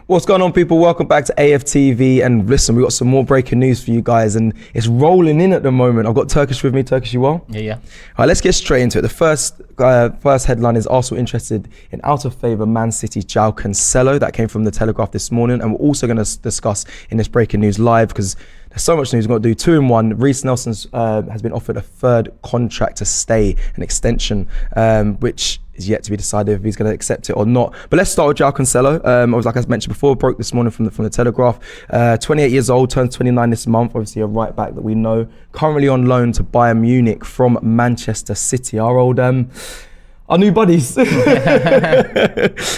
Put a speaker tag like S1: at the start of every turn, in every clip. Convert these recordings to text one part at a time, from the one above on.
S1: What's going on, people? Welcome back to AFTV. And listen, we got some more breaking news for you guys, and it's rolling in at the moment. I've got Turkish with me. Turkish, you well?
S2: Yeah.
S1: All right, let's get straight into it. The first headline is Arsenal interested in out of favour Man City João Cancelo. That came from the Telegraph this morning, and we're also going to discuss in this breaking news live because there's so much news we've got to do. 2 in 1. Reiss Nelson's has been offered a third contract to stay, an extension, which is yet to be decided if he's going to accept it or not. But let's start with João Cancelo. Like I mentioned before, broke this morning from the Telegraph. 28 years old, turns 29 this month. Obviously a right back that we know. Currently on loan to Bayern Munich from Manchester City. Our new buddies,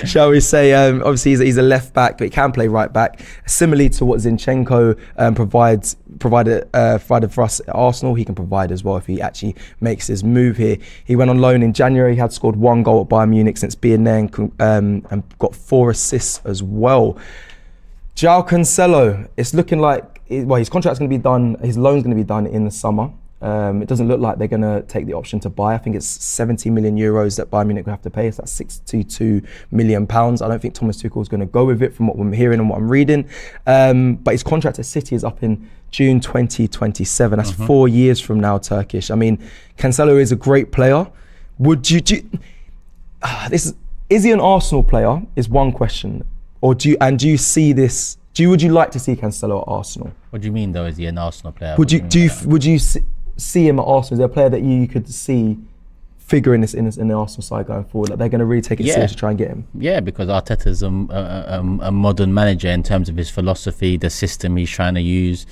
S1: shall we say. Obviously he's a left back, but he can play right back. Similarly to what Zinchenko provided for us at Arsenal, he can provide as well if he actually makes his move here. He went on loan in January. He had scored 1 goal at Bayern Munich since being there and got 4 assists as well. João Cancelo, it's looking like, his contract's going to be done, his loan's going to be done in the summer. It doesn't look like they're going to take the option to buy. I think it's 70 million euros that Bayern Munich will have to pay. So that's 62 million pounds. I don't think Thomas Tuchel is going to go with it from what I'm hearing and what I'm reading. But his contract at City is up in June 2027. That's 4 years from now, Turkish. I mean, Cancelo is a great player. Is he an Arsenal player? Is one question. Or do you see this? Would you like to see Cancelo at Arsenal?
S2: What do you mean though? Is he an Arsenal player?
S1: Would you see him at Arsenal? Is there a player that you could see figuring this in the Arsenal side going forward? Like they're going to really take it seriously to try and get him? Yeah,
S2: because Arteta's a modern manager in terms of his philosophy, the system he's trying to use.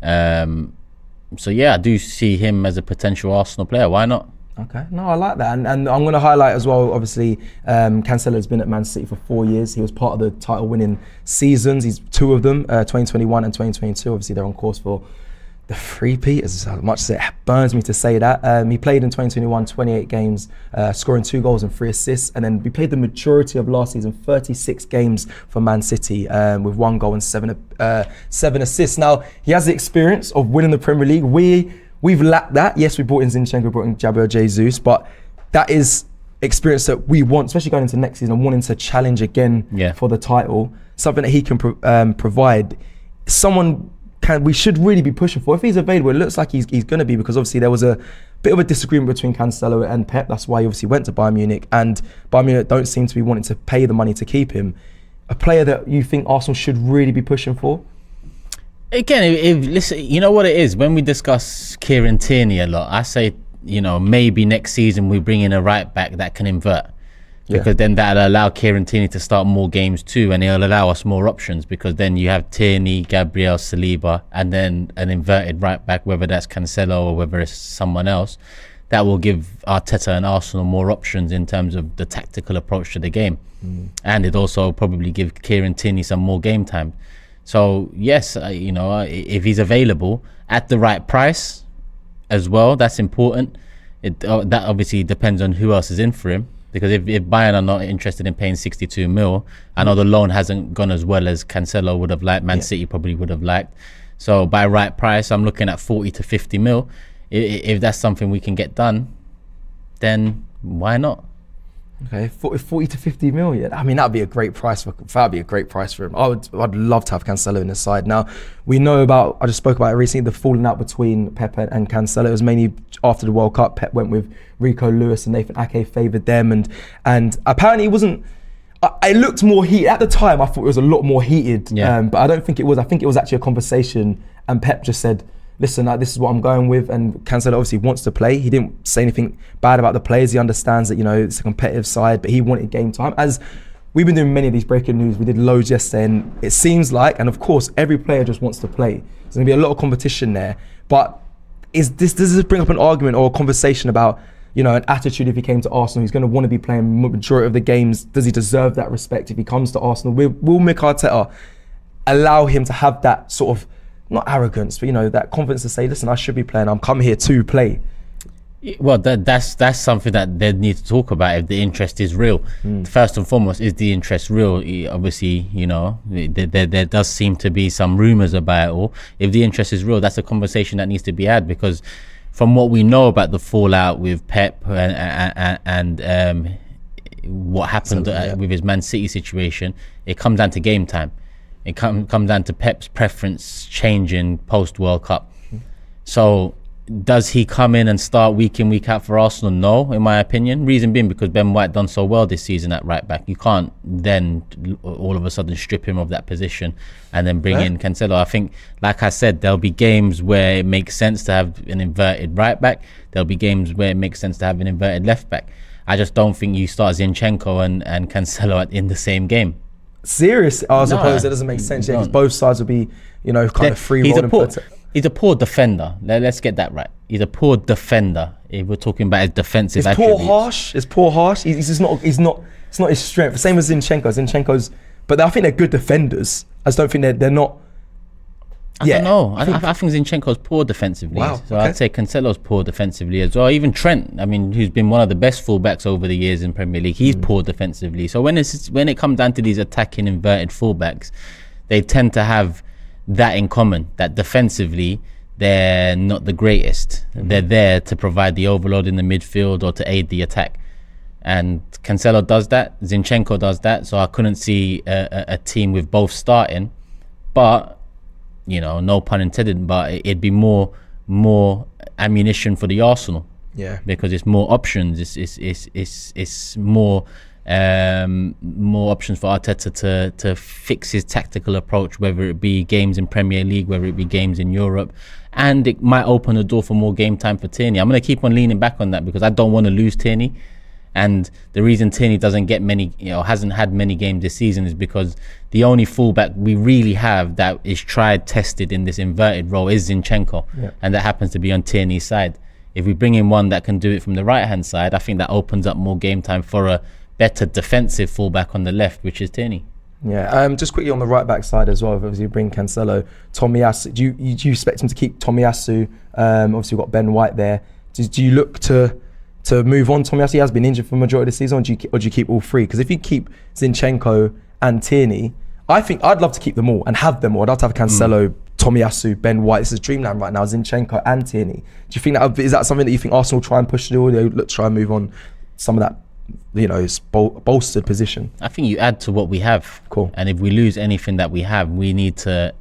S2: So yeah, I do see him as a potential Arsenal player. Why not?
S1: Okay, no, I like that. And I'm going to highlight as well, obviously, Cancelo has been at Man City for 4 years. He was part of the title-winning seasons. He's 2 of them, 2021 and 2022. Obviously, they're on course for the three-peat, as much as it burns me to say that. He played in 2021, 28 games, scoring 2 goals and 3 assists. And then we played the majority of last season, 36 games for Man City, with 1 goal and 7 assists. Now, he has the experience of winning the Premier League. We've lacked that. Yes, we brought in Zinchenko, brought in Gabriel Jesus, but that is experience that we want, especially going into next season, wanting to challenge again for the title. Something that he can provide. We should really be pushing for. If he's available, it looks like he's going to be, because obviously there was a bit of a disagreement between Cancelo and Pep. That's why he obviously went to Bayern Munich, and Bayern Munich don't seem to be wanting to pay the money to keep him. A player that you think Arsenal should really be pushing for?
S2: Again, listen, you know what it is, when we discuss Kieran Tierney a lot, I say, maybe next season we bring in a right back that can invert, because then that'll allow Kieran Tierney to start more games too, and it'll allow us more options, because then you have Tierney, Gabriel, Saliba, and then an inverted right back, whether that's Cancelo or whether it's someone else. That will give Arteta and Arsenal more options in terms of the tactical approach to the game, and it also probably give Kieran Tierney some more game time. So yes, if he's available at the right price as well, that's important. That obviously depends on who else is in for him, because if Bayern are not interested in paying 62 mil, I know the loan hasn't gone as well as Cancelo would have liked, Man City probably would have liked. So by right price, I'm looking at 40 to 50 mil. If that's something we can get done, then why not?
S1: Okay, 40 to 50 million. I mean, that'd be a great price for him. I'd love to have Cancelo in the side. Now, we know about, I just spoke about it recently, the falling out between Pep and Cancelo. It was mainly after the World Cup. Pep went with Rico Lewis and Nathan Ake favoured them, and apparently it wasn't. It looked more heated at the time. I thought it was a lot more heated, but I don't think it was. I think it was actually a conversation, and Pep just said, listen, this is what I'm going with, and Cancelo obviously wants to play. He didn't say anything bad about the players. He understands that, it's a competitive side, but he wanted game time. As we've been doing many of these breaking news, we did loads yesterday, and it seems like, and of course, every player just wants to play. There's going to be a lot of competition there, but does this bring up an argument or a conversation about, an attitude if he came to Arsenal? He's going to want to be playing majority of the games. Does he deserve that respect if he comes to Arsenal? Will Mikel Arteta allow him to have that sort of, not arrogance, but that confidence to say, listen, I should be playing. I'm come here to play.
S2: Well, that's something that they need to talk about if the interest is real. First and foremost, is the interest real? Obviously, there does seem to be some rumours about it all. If the interest is real, that's a conversation that needs to be had, because from what we know about the fallout with Pep and what happened with his Man City situation, it comes down to game time. It comes down to Pep's preference changing post World Cup. So does he come in and start week in, week out for Arsenal? No, in my opinion. Reason being because Ben White done so well this season at right back. You can't then all of a sudden strip him of that position and then bring in Cancelo. I think, like I said, there'll be games where it makes sense to have an inverted right back. There'll be games where it makes sense to have an inverted left back. I just don't think you start Zinchenko and Cancelo in the same game.
S1: Seriously? I suppose it doesn't make sense because both sides will be, kind of free rolling.
S2: He's a poor defender. Let's get that right. He's a poor defender. If we're talking about his defensive attributes.
S1: It's poor harsh. He's not his strength. Same as Zinchenko's, but I think they're good defenders. I just don't think they're not.
S2: I don't know. I think Zinchenko's poor defensively.
S1: Wow,
S2: so I'd say Cancelo's poor defensively as well. Even Trent, who's been one of the best fullbacks over the years in Premier League, he's poor defensively. So when it comes down to these attacking inverted fullbacks, they tend to have that in common, that defensively they're not the greatest. They're there to provide the overload in the midfield or to aid the attack. And Cancelo does that, Zinchenko does that. So I couldn't see a team with both starting, but no pun intended, but it'd be more ammunition for the Arsenal.
S1: Yeah,
S2: because it's more options. It's more options for Arteta to fix his tactical approach, whether it be games in Premier League, whether it be games in Europe, and it might open the door for more game time for Tierney. I'm going to keep on leaning back on that because I don't want to lose Tierney. And the reason Tierney doesn't get many, hasn't had many games this season is because the only fullback we really have that is tried, tested in this inverted role is Zinchenko. Yeah. And that happens to be on Tierney's side. If we bring in one that can do it from the right-hand side, I think that opens up more game time for a better defensive fullback on the left, which is Tierney.
S1: Yeah, just quickly on the right-back side as well, obviously you bring Cancelo, Tomiyasu. Do you expect him to keep Tomiyasu? Obviously we've got Ben White there. Do you look to move on? Tomiyasu, he has been injured for the majority of the season, or do you keep all three? Because if you keep Zinchenko and Tierney, I think I'd love to keep them all and have them all. I'd love to have Cancelo, Tomiyasu, Ben White. This is dreamland right now, Zinchenko and Tierney. Do you think is that something that you think Arsenal try and push to do, or they look to try and move on some of that, bolstered position?
S2: I think you add to what we have.
S1: Cool.
S2: And if we lose anything that we have, we need to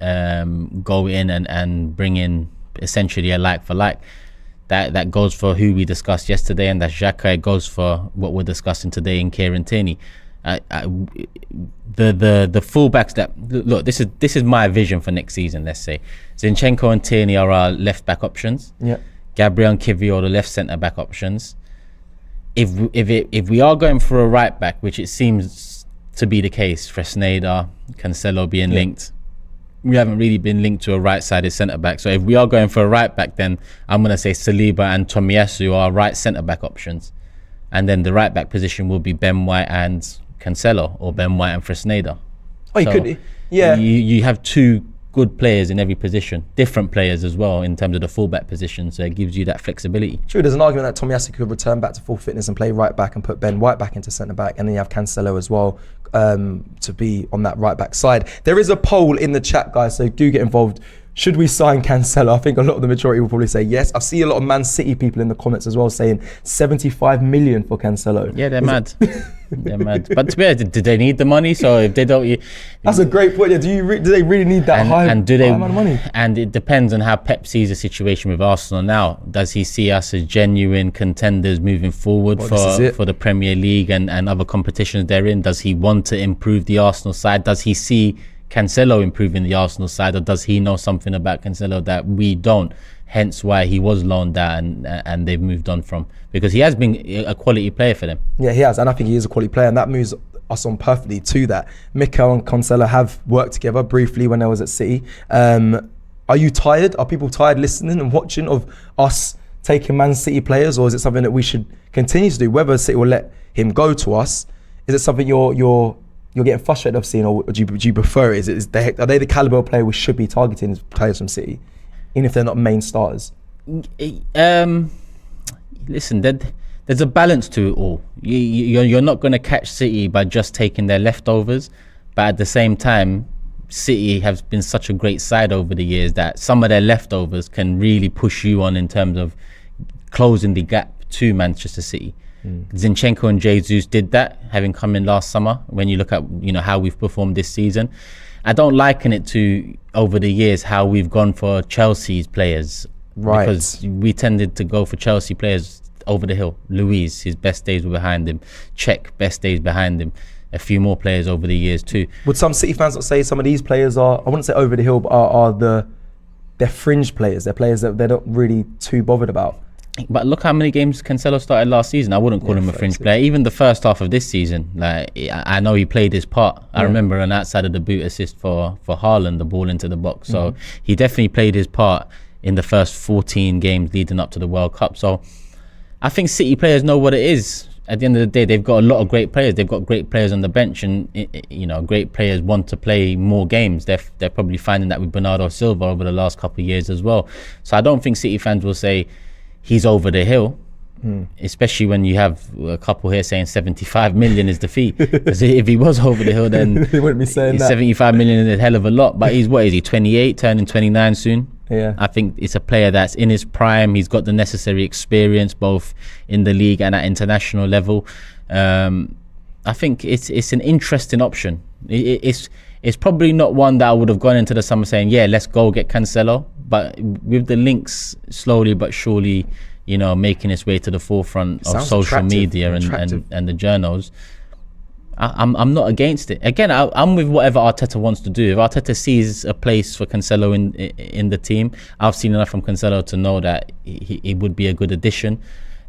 S2: go in and bring in essentially a like for like. That goes for who we discussed yesterday, and that's Xhaka. It goes for what we're discussing today in Kieran Tierney. The fullbacks that look, this is my vision for next season. Let's say Zinchenko and Tierney are our left back options.
S1: Yeah.
S2: Gabriel and Kivior are the left centre back options. If we are going for a right back, which it seems to be the case, Fresneda, Cancelo being linked, we haven't really been linked to a right-sided centre-back. So if we are going for a right-back, then I'm going to say Saliba and Tomiyasu are right centre-back options. And then the right-back position will be Ben White and Cancelo, or Ben White and Fresneda.
S1: Oh, you could, yeah.
S2: You have two good players in every position, different players as well in terms of the full-back position, so it gives you that flexibility.
S1: True, there's an argument that Tomiyasu could return back to full fitness and play right-back and put Ben White back into centre-back, and then you have Cancelo as well, to be on that right back side. There is a poll in the chat, guys, so do get involved. Should we sign Cancelo? I think a lot of the majority will probably say yes. I see a lot of Man City people in the comments as well saying 75 million for Cancelo.
S2: Yeah, they're mad. They're mad. But to be honest, do they need the money? So if they don't,
S1: that's a great point. Yeah, do they really need that high amount of money?
S2: And it depends on how Pep sees the situation with Arsenal now. Does he see us as genuine contenders moving forward for the Premier League and other competitions they're in? Does he want to improve the Arsenal side? Does he see Cancelo improving the Arsenal side, or does he know something about Cancelo that we don't? Hence why he was loaned out and they've moved on from, because he has been a quality player for them. Yeah,
S1: he has, and I think he is a quality player, and that moves us on perfectly to that. Mikel and Cancelo have worked together briefly when I was at City. Are you tired? Are people tired listening and watching of us taking Man City players, or is it something that we should continue to do? Whether City will let him go to us, is it something you're getting frustrated of seeing, or do you prefer it? Are they the caliber of player we should be targeting as players from City, even if they're not main starters?
S2: Listen, there's a balance to it all. You're not going to catch City by just taking their leftovers, but at the same time, City has been such a great side over the years that some of their leftovers can really push you on in terms of closing the gap to Manchester City. Zinchenko and Jesus did that, having come in last summer. When you look at how we've performed this season, I don't liken it to over the years how we've gone for Chelsea's players,
S1: Right.
S2: because we tended to go for Chelsea players over the hill. Luis, his best days were behind him. Czech, best days behind him. A few more players over the years too.
S1: Would some City fans not say some of these players are, I wouldn't say over the hill, but they're fringe players. They're players that they're not really too bothered about.
S2: But look how many games Cancelo started last season. I wouldn't call him a fringe player. Even the first half of this season, like, I know he played his part. I remember an outside of the boot assist for Haaland, the ball into the box. So he definitely played his part in the first 14 games leading up to the World Cup. So I think City players know what it is. At the end of the day, they've got a lot of great players. They've got great players on the bench, and great players want to play more games. They're probably finding that with Bernardo Silva over the last couple of years as well. So I don't think City fans will say he's over the hill, especially when you have a couple here saying 75 million is the fee. Because if he was over the hill, then
S1: He wouldn't be saying that.
S2: 75 million is a hell of a lot. But what is he, 28, turning 29 soon?
S1: Yeah.
S2: I think it's a player that's in his prime. He's got the necessary experience both in the league and at international level. I think it's an interesting option. It's probably not one that I would have gone into the summer saying, yeah, let's go get Cancelo. But with the links slowly but surely, making its way to the forefront of social media and the journals, I'm not against it. Again, I'm with whatever Arteta wants to do. If Arteta sees a place for Cancelo in the team, I've seen enough from Cancelo to know that he would be a good addition.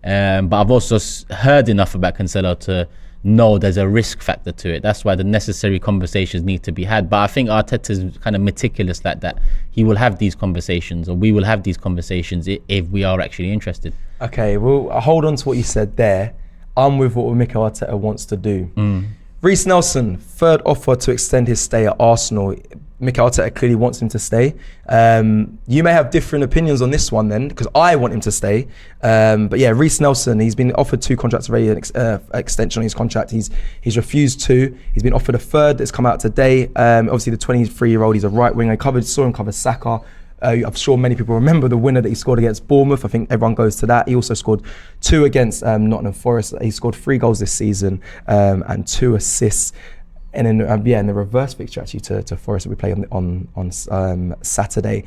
S2: But I've also heard enough about Cancelo to know there's a risk factor to it. That's why the necessary conversations need to be had. But I think Arteta's kind of meticulous like that. He will have these conversations, or we will have these conversations if we are actually interested.
S1: Okay, well, I'll hold on to what you said there. I'm with what Mikel Arteta wants to do. Reiss Nelson, third offer to extend his stay at Arsenal. Mikel Arteta clearly wants him to stay. You may have different opinions on this one then, because I want him to stay. But yeah, Reiss Nelson, he's been offered 2 contracts already, an extension on his contract. He's refused 2. He's been offered a third that's come out today. Obviously, the 23-year-old, he's a right winger. Saw him cover Xhaka. I'm sure many people remember the winner that he scored against Bournemouth. I think everyone goes to that. He also scored 2 against Nottingham Forest. He scored 3 goals this season and 2 assists. And then, in the reverse fixture actually to Forest that we play on Saturday.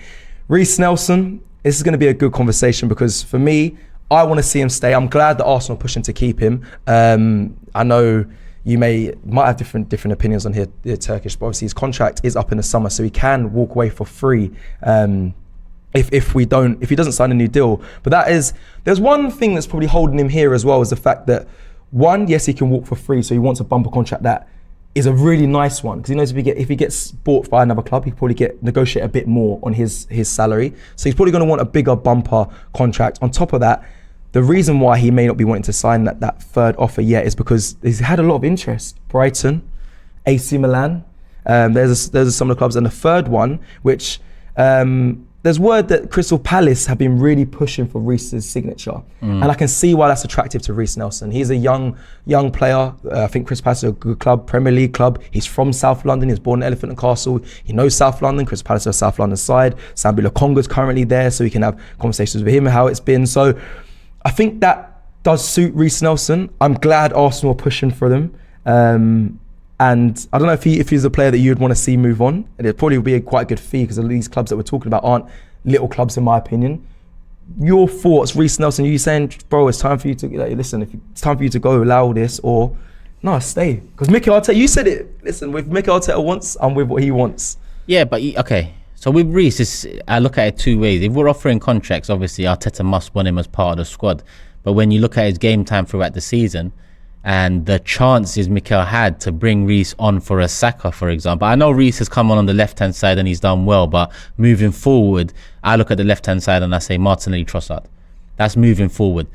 S1: Reiss Nelson, this is going to be a good conversation because for me, I want to see him stay. I'm glad that Arsenal are pushing to keep him. I know you might have different opinions on here, Turkish, but obviously his contract is up in the summer, so he can walk away for free if he doesn't sign a new deal. But there's one thing that's probably holding him here as well, is the fact that yes, he can walk for free, so he wants a bumper contract that is a really nice one, because he knows if he gets bought by another club, he can probably negotiate a bit more on his salary. So he's probably going to want a bigger bumper contract. On top of that, the reason why he may not be wanting to sign that third offer yet is because he's had a lot of interest. Brighton, AC Milan, there's some of the clubs, and the third one, which there's word that Crystal Palace have been really pushing for Reiss's signature, and I can see why that's attractive to Reiss Nelson. He's a young player. I think Crystal Palace is a good club, Premier League club. He's from South London. He was born in Elephant and Castle. He knows South London. Crystal Palace is a South London side. Sambi Lokonga's currently there, so he can have conversations with him and how it's been. So I think that does suit Reiss Nelson. I'm glad Arsenal are pushing for them. And I don't know if he's a player that you'd want to see move on. And it probably would be a quite good fee, because these clubs that we're talking about aren't little clubs in my opinion. Your thoughts, Reiss Nelson? Are you saying, bro, it's time for you to listen? If it's time for you to go, allow this, or no, stay? Because Mikel Arteta, you said it. Listen, with Mikel Arteta wants, I'm with what he wants.
S2: Yeah, but okay. So with Reiss, I look at it 2 ways. If we're offering contracts, obviously Arteta must want him as part of the squad. But when you look at his game time throughout the season, and the chances Mikel had to bring Reiss on for a Xhaka, for example. I know Reiss has come on the left-hand side and he's done well, but moving forward, I look at the left-hand side and I say Martinelli, Trossard. That's moving forward.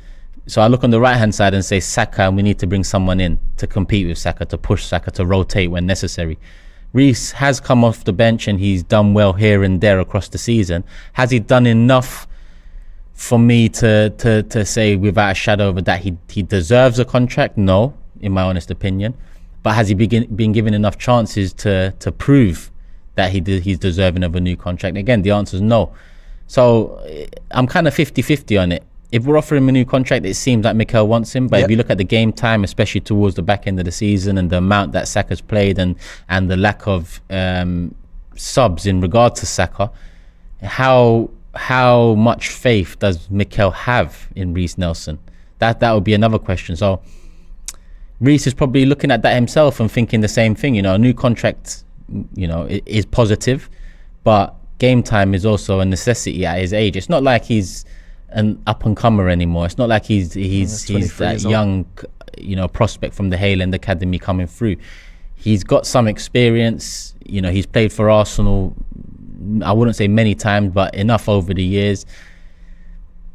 S2: So I look on the right-hand side and say Xhaka, and we need to bring someone in to compete with Xhaka, to push Xhaka, to rotate when necessary. Reiss has come off the bench and he's done well here and there across the season. Has he done enough for me to say without a shadow of a doubt he deserves a contract? No, in my honest opinion. But has he been given enough chances to prove that he's deserving of a new contract? Again, the answer is no. So I'm kind of 50-50 on it. If we're offering him a new contract, it seems like Mikel wants him. But if you look at the game time, especially towards the back end of the season, and the amount that Saka's played, and the lack of subs in regard to Saka, how much faith does Mikel have in Reiss Nelson? That would be another question. So Reiss is probably looking at that himself and thinking the same thing. A new contract, is positive, but game time is also a necessity at his age. It's not like he's an up and comer anymore. It's not like he's that young, prospect from the Hayland Academy coming through. He's got some experience. He's played for Arsenal, I wouldn't say many times, but enough over the years.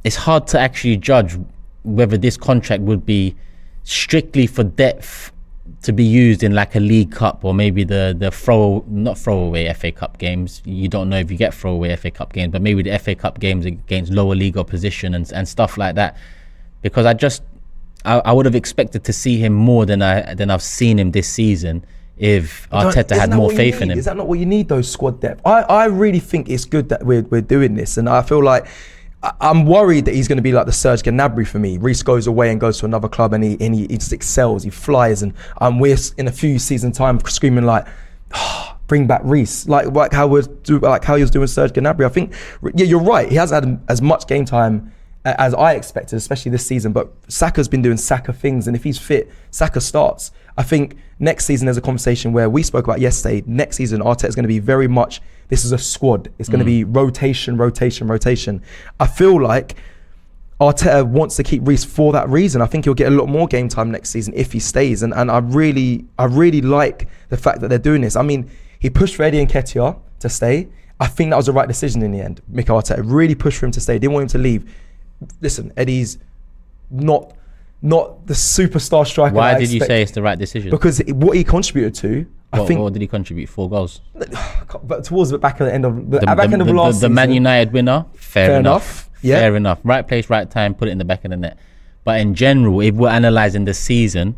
S2: It's hard to actually judge whether this contract would be strictly for depth to be used in like a League Cup, or maybe the not throwaway FA Cup games. You don't know if you get throwaway FA Cup games, but maybe the FA Cup games against lower league opposition and stuff like that. Because I would have expected to see him more than I've seen him this season if Arteta had more faith in him.
S1: Is that not what you need, those squad depth? I really think it's good that we're doing this, and I feel like I'm worried that he's going to be like the Serge Gnabry for me. Reiss goes away and goes to another club, and he just excels, he flies, and we're in a few season time screaming like, bring back Reiss, like how he was doing Serge Gnabry. I think, yeah, you're right. He hasn't had as much game time as I expected, especially this season. But Saka's been doing Saka things, and if he's fit, Saka starts. I think next season there's a conversation where we spoke about yesterday. Next season, Arteta's going to be very much, this is a squad. It's going to be rotation. I feel like Arteta wants to keep Reiss for that reason. I think he'll get a lot more game time next season if he stays. And I really like the fact that they're doing this. I mean, he pushed for Eddie Nketiah to stay. I think that was the right decision in the end. Mikel Arteta really pushed for him to stay. Didn't want him to leave. Listen, Eddie's not the superstar striker.
S2: Why did you say it's the right decision?
S1: Because what he contributed to, I think.
S2: What did he contribute? 4 goals.
S1: But towards the back of the end of last season.
S2: The Man United winner. Fair enough.
S1: Yeah.
S2: Fair enough. Right place, right time. Put it in the back of the net. But in general, if we're analysing the season,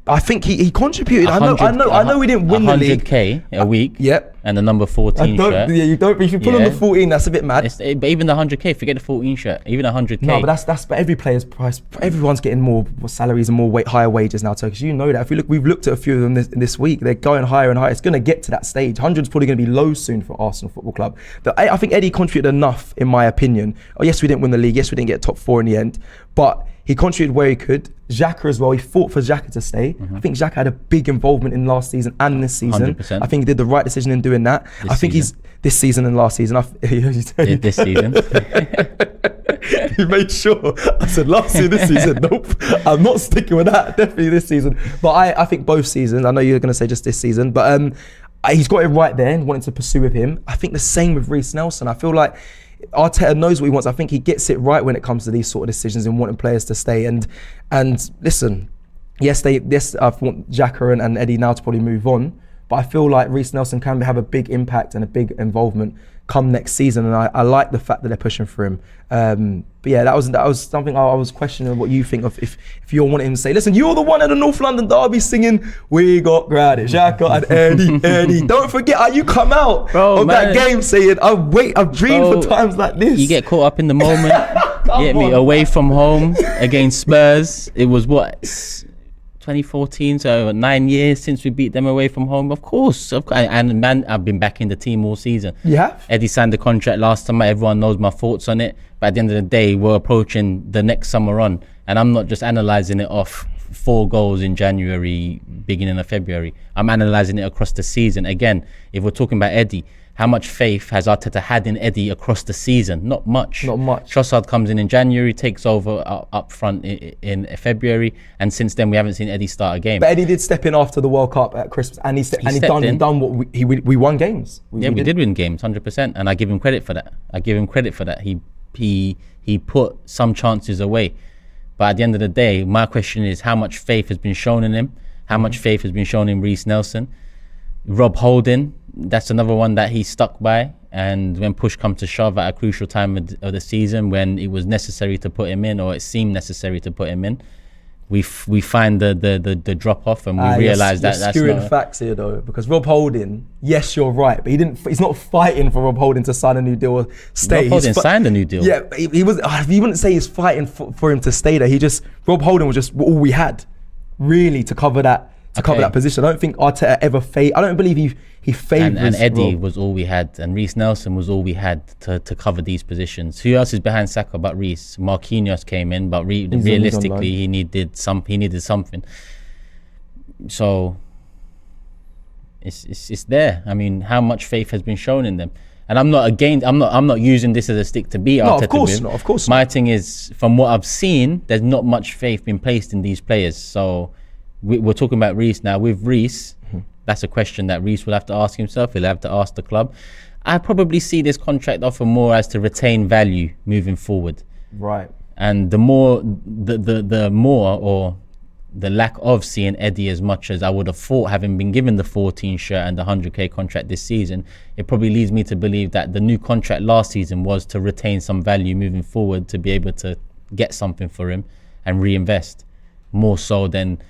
S1: I think he contributed. I know we didn't win the league.
S2: 100k a week.
S1: Yep.
S2: And the number 14 shirt.
S1: Yeah, you don't. If you put on the 14, that's a bit mad.
S2: But even the 100k, forget the 14 shirt. Even 100k.
S1: No, but that's every player's price. Everyone's getting more salaries and more higher wages now, Turkish. You know that. If we've looked at a few of them this week. They're going higher and higher. It's going to get to that stage. 100's probably going to be low soon for Arsenal Football Club. I think Eddie contributed enough, in my opinion. Oh, yes, we didn't win the league. Yes, we didn't get top 4 in the end. But he contributed where he could. Xhaka as well. He fought for Xhaka to stay. I think Xhaka had a big involvement in last season and this season.
S2: 100%.
S1: I think he did the right decision in doing that. I think he's this season and last season.
S2: This season.
S1: He made sure. I said last season, this season. Nope. I'm not sticking with that. Definitely this season. But I think both seasons. I know you're going to say just this season, but he's got it right there and wanted to pursue with him. I think the same with Reiss Nelson. I feel like Arteta knows what he wants. I think he gets it right when it comes to these sort of decisions and wanting players to stay. And listen, I want Xhaka and Eddie now to probably move on, but I feel like Reiss Nelson can have a big impact and a big involvement come next season, and I like the fact that they're pushing for him. But yeah, that was something I was questioning what you think of if you're wanting him to say, listen, you're the one at the North London derby singing, we got Granit Xhaka and Eddie. Don't forget how you come out of that game saying, I've dreamed for times like this.
S2: You get caught up in the moment. Get me away from home against Spurs. It was 2014, so 9 years since we beat them away from home. Of course. And man, I've been back in the team all season.
S1: Yeah.
S2: Eddie signed the contract last summer. Everyone knows my thoughts on it. But at the end of the day, we're approaching the next summer on, and I'm not just analysing it off 4 goals in January, beginning of February. I'm analysing it across the season. Again, if we're talking about Eddie, how much faith has Arteta had in Eddie across the season? Not much. Trossard comes in January, takes over up front in February, and since then we haven't seen Eddie start a game.
S1: But Eddie did step in after the World Cup at Christmas, and he done what we won games.
S2: We did win games, 100%, and I give him credit for that. He put some chances away, but at the end of the day, my question is how much faith has been shown in him? How much faith has been shown in Reiss Nelson? Rob Holding, that's another one that he stuck by, and when push comes to shove at a crucial time of the season, when it was necessary to put him in, or it seemed necessary to put him in, we find the drop off, and we realise that that's
S1: skewing facts here though, because Rob Holding, yes, you're right, but he's not fighting for Rob Holding to sign a new deal or stay.
S2: Rob Holding signed a new deal.
S1: Yeah, he was. You wouldn't say he's fighting for him to stay there. Rob Holding was just all we had, really, to cover that to cover that position. I don't think Arteta ever I don't believe he favours.
S2: And Eddie was all we had, and Reiss Nelson was all we had to cover these positions. Who else is behind Saka but Reiss? Marquinhos came in, but realistically he needed something. So it's there. I mean, how much faith has been shown in them? And I'm not using this as a stick to beat Arteta.
S1: Of course not.
S2: My thing is, from what I've seen, there's not much faith been placed in these players. So we're talking about Reiss now. With Reiss, that's a question that Reiss will have to ask himself. He'll have to ask the club. I probably see this contract offer more as to retain value moving forward.
S1: Right.
S2: And the more or the lack of seeing Eddie as much as I would have thought, having been given the 14 shirt and the 100k contract this season, it probably leads me to believe that the new contract last season was to retain some value moving forward, to be able to get something for him and reinvest, more so than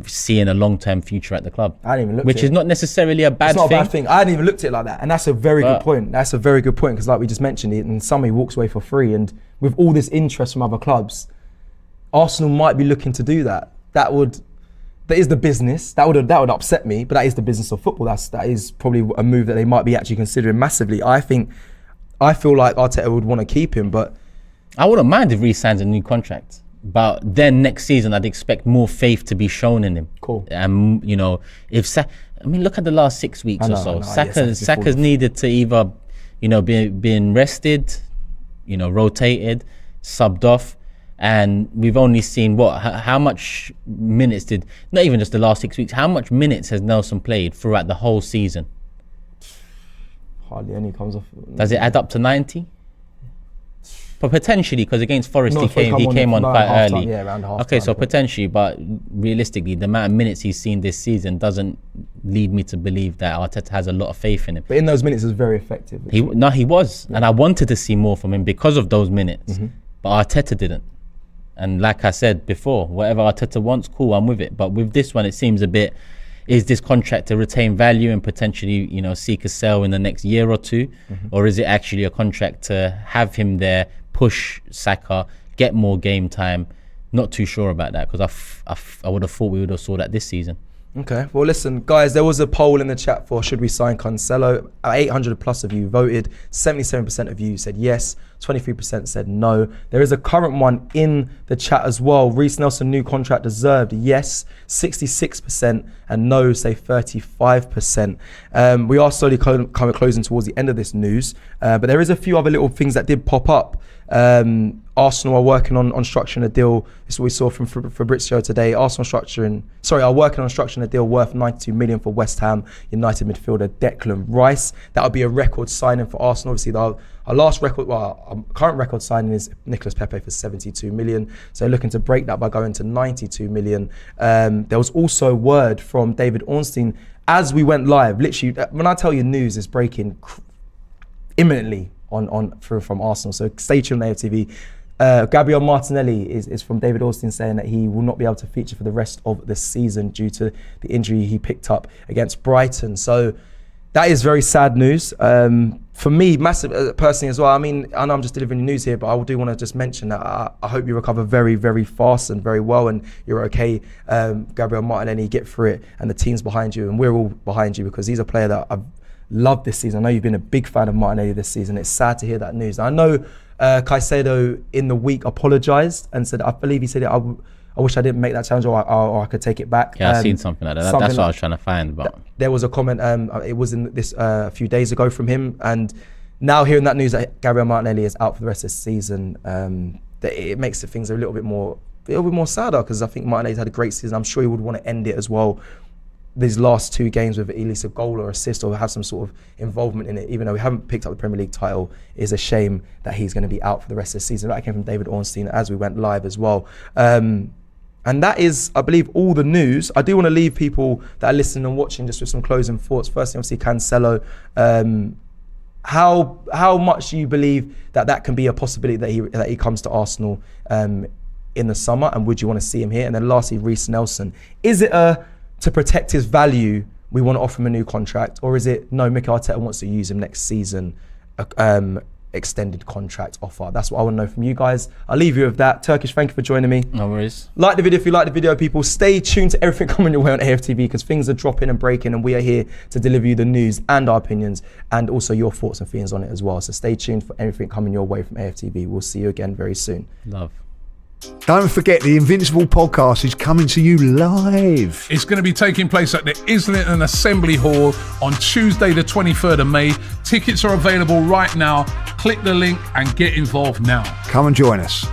S2: seeing a long-term future at the club.
S1: I didn't even look
S2: which
S1: at it.
S2: is not necessarily a bad thing.
S1: It's not a bad thing. I hadn't even looked at it like that. And that's a very good point. That's a very good point, because like we just mentioned, in summer he walks away for free. And with all this interest from other clubs, Arsenal might be looking to do that. That is the business. That would upset me, but that is the business of football. That is probably a move that they might be actually considering massively. I feel like Arteta would want to keep him, but
S2: I wouldn't mind if Reiss signs a new contract. But then next season, I'd expect more faith to be shown in him.
S1: Cool.
S2: You know, look at the last 6 weeks or so. Saka's needed to either, being rested, rotated, subbed off. And we've only seen how much minutes not even just the last 6 weeks, how much minutes has Nelson played throughout the whole season?
S1: Hardly any comes off.
S2: Does it add up to 90? But potentially, because against Forest he came on quite early.
S1: Around half
S2: okay,
S1: time,
S2: so potentially, but realistically, the amount of minutes he's seen this season doesn't lead me to believe that Arteta has a lot of faith in him.
S1: But in those minutes, it was very effective.
S2: He was. Yeah. And I wanted to see more from him because of those minutes. But Arteta didn't. And like I said before, whatever Arteta wants, cool, I'm with it. But with this one, it seems a bit, is this contract to retain value and potentially, seek a sell in the next year or two? Or is it actually a contract to have him there, push Saka, get more game time? Not too sure about that, because I would have thought we would have saw that this season.
S1: Okay, well listen guys, there was a poll in the chat for should we sign Cancelo. 800 plus of you voted. 77% of you said yes, 23% said no. There is a current one in the chat as well. Reiss Nelson new contract deserved, yes 66%, and no say 35%. We are slowly closing towards the end of this news, but there is a few other little things that did pop up. Arsenal are working on structuring a deal. This is what we saw from Fabrizio today. Arsenal are working on structuring a deal worth 92 million for West Ham United midfielder Declan Rice. That would be a record signing for Arsenal. Obviously, our current record signing is Nicolas Pepe for 72 million. So looking to break that by going to 92 million. There was also word from David Ornstein as we went live. Literally, when I tell you news is breaking imminently from Arsenal. So stay tuned on AFTV. Gabriel Martinelli is from David Ornstein saying that he will not be able to feature for the rest of the season due to the injury he picked up against Brighton. So that is very sad news. For me, massive personally as well. I mean, I know I'm just delivering the news here, but I do want to just mention that I hope you recover very, very fast and very well, and you're okay. Gabriel Martinelli, get through it, and the team's behind you, and we're all behind you, because he's a player that I've loved this season. I know you've been a big fan of Martinelli this season. It's sad to hear that news. I know Caicedo in the week apologised and said, I believe he said, I wish I didn't make that challenge, or I could take it back.
S2: Yeah, I've seen something like that. That's what I was trying to find. But
S1: there was a comment, it was in this a few days ago from him, and now hearing that news that Gabriel Martinelli is out for the rest of the season, it makes things a little bit more sadder, because I think Martinelli's had a great season. I'm sure he would want to end it as well. These last 2 games with at least a goal or assist, or have some sort of involvement in it, even though we haven't picked up the Premier League title, is a shame that he's going to be out for the rest of the season. That came from David Ornstein as we went live as well. And that is, I believe, all the news. I do want to leave people that are listening and watching just with some closing thoughts. Firstly, obviously, Cancelo. How much do you believe that can be a possibility that he comes to Arsenal in the summer, and would you want to see him here? And then lastly, Reiss Nelson. Is it to protect his value, we want to offer him a new contract, or is it no, Mikel Arteta wants to use him next season extended contract offer. That's what I want to know from you guys. I'll leave you with that. Turkish, thank you for joining me.
S2: No worries.
S1: Like the video if you like the video, people. Stay tuned to everything coming your way on AFTV because things are dropping and breaking, and we are here to deliver you the news and our opinions and also your thoughts and feelings on it as well. So stay tuned for everything coming your way from AFTV. We'll see you again very soon.
S2: Love.
S3: Don't forget, the Invincible podcast is coming to you live.
S4: It's going to be taking place at the Islington Assembly Hall on Tuesday, the 23rd of May. Tickets are available right now. Click the link and get involved now.
S3: Come and join us.